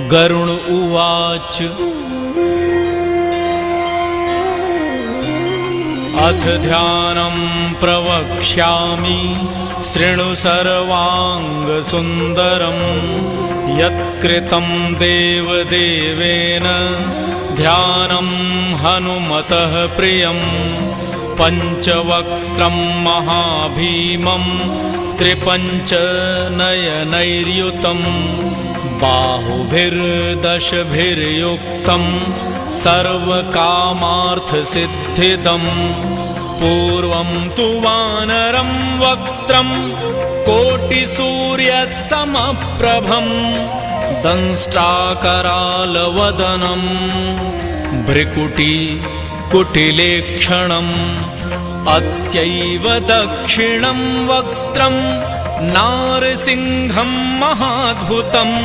गरुण उवाच अथ ध्यानं प्रवक्ष्यामि शृणु सर्वाङ्गसुन्दरं यत्कृतं देवदेवेन ध्यानं हनुमतः प्रियं पञ्चवक्त्रं महाभीमं त्रिपञ्चनयनैर्युतं बाहुभिर्दशभिर्युक्तं सर्वकामार्थसिद्धिदं पूर्वं तु वानरं वक्त्रं कोटिसूर्यसमप्रभं दंष्ट्राकरालवदनं भ्रिकुटिकुटिलेक्षणम् अस्यैव दक्षिणं वक्त्रं नारसिंहं महाद्भुतम्